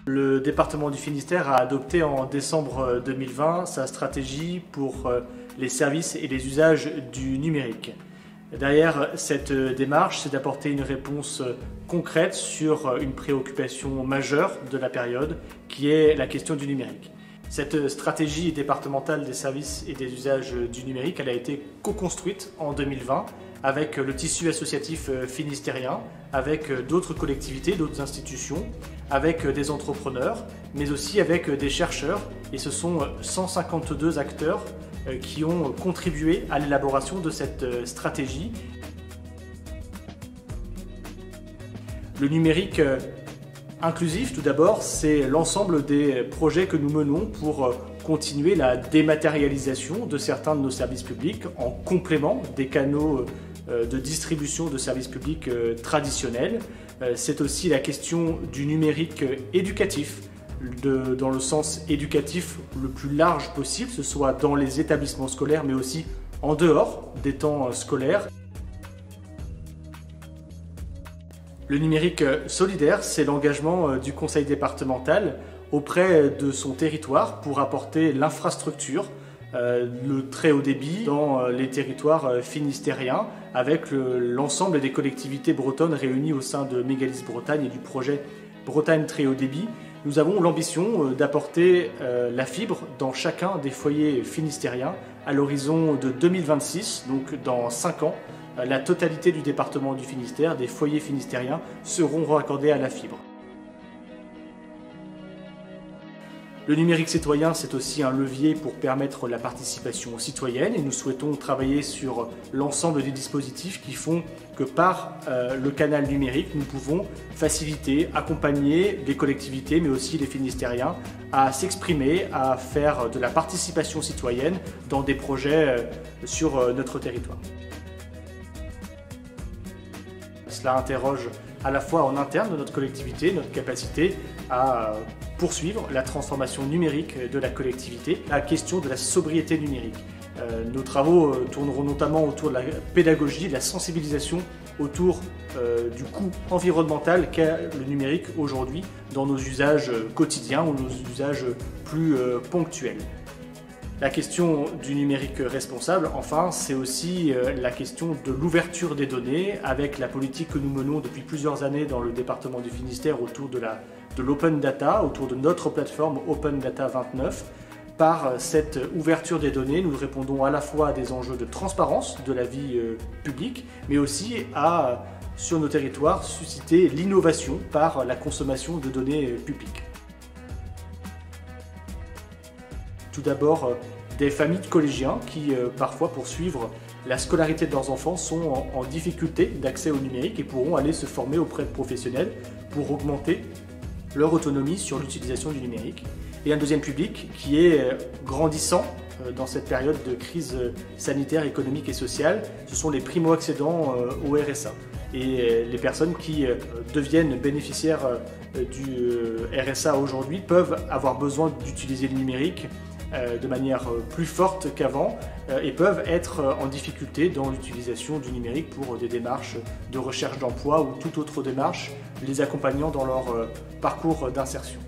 Le département du Finistère a adopté en décembre 2020 sa stratégie pour les services et les usages du numérique. Derrière cette démarche, c'est d'apporter une réponse concrète sur une préoccupation majeure de la période, qui est la question du numérique. Cette stratégie départementale des services et des usages du numérique, elle a été co-construite en 2020 avec le tissu associatif finistérien, avec d'autres collectivités, d'autres institutions, avec des entrepreneurs, mais aussi avec des chercheurs. Et ce sont 152 acteurs qui ont contribué à l'élaboration de cette stratégie. Le numérique inclusif, tout d'abord, c'est l'ensemble des projets que nous menons pour continuer la dématérialisation de certains de nos services publics en complément des canaux de distribution de services publics traditionnels. C'est aussi la question du numérique éducatif, dans le sens éducatif le plus large possible, ce soit dans les établissements scolaires, mais aussi en dehors des temps scolaires. Le numérique solidaire, c'est l'engagement du conseil départemental auprès de son territoire pour apporter l'infrastructure, le très haut débit dans les territoires finistériens avec l'ensemble des collectivités bretonnes réunies au sein de Mégalithes Bretagne et du projet Bretagne très haut débit. Nous avons l'ambition d'apporter la fibre dans chacun des foyers finistériens à l'horizon de 2026, donc dans 5 ans. La totalité du département du Finistère, des foyers finistériens, seront raccordés à la fibre. Le numérique citoyen, c'est aussi un levier pour permettre la participation citoyenne et nous souhaitons travailler sur l'ensemble des dispositifs qui font que par le canal numérique, nous pouvons faciliter, accompagner les collectivités mais aussi les Finistériens à s'exprimer, à faire de la participation citoyenne dans des projets sur notre territoire. Cela interroge à la fois en interne de notre collectivité, notre capacité à poursuivre la transformation numérique de la collectivité, la question de la sobriété numérique. Nos travaux tourneront notamment autour de la pédagogie, de la sensibilisation autour du coût environnemental qu'a le numérique aujourd'hui dans nos usages quotidiens ou nos usages plus ponctuels. La question du numérique responsable, enfin, c'est aussi la question de l'ouverture des données avec la politique que nous menons depuis plusieurs années dans le département du Finistère autour de l'open data, autour de notre plateforme Open Data 29. Par cette ouverture des données, nous répondons à la fois à des enjeux de transparence de la vie publique, mais aussi à, sur nos territoires, susciter l'innovation par la consommation de données publiques. Tout d'abord, des familles de collégiens qui, parfois, pour suivre la scolarité de leurs enfants, sont en difficulté d'accès au numérique et pourront aller se former auprès de professionnels pour augmenter leur autonomie sur l'utilisation du numérique. Et un deuxième public qui est grandissant dans cette période de crise sanitaire, économique et sociale, ce sont les primo-accédants au RSA. Et les personnes qui deviennent bénéficiaires du RSA aujourd'hui peuvent avoir besoin d'utiliser le numérique de manière plus forte qu'avant et peuvent être en difficulté dans l'utilisation du numérique pour des démarches de recherche d'emploi ou toute autre démarche les accompagnant dans leur parcours d'insertion.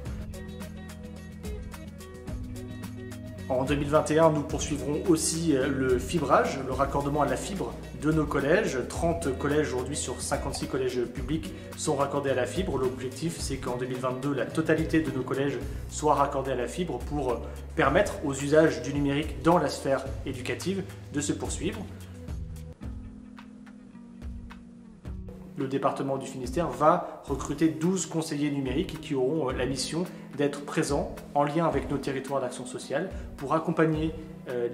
En 2021, nous poursuivrons aussi le fibrage, le raccordement à la fibre de nos collèges. 30 collèges aujourd'hui sur 56 collèges publics sont raccordés à la fibre. L'objectif, c'est qu'en 2022, la totalité de nos collèges soit raccordée à la fibre pour permettre aux usages du numérique dans la sphère éducative de se poursuivre. Le département du Finistère va recruter 12 conseillers numériques qui auront la mission d'être présents en lien avec nos territoires d'action sociale pour accompagner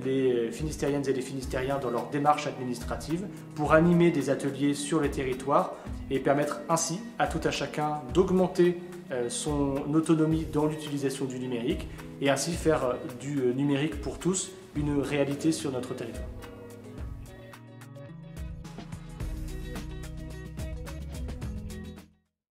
les Finistériennes et les Finistériens dans leur démarche administrative, pour animer des ateliers sur les territoires et permettre ainsi à tout un chacun d'augmenter son autonomie dans l'utilisation du numérique et ainsi faire du numérique pour tous une réalité sur notre territoire.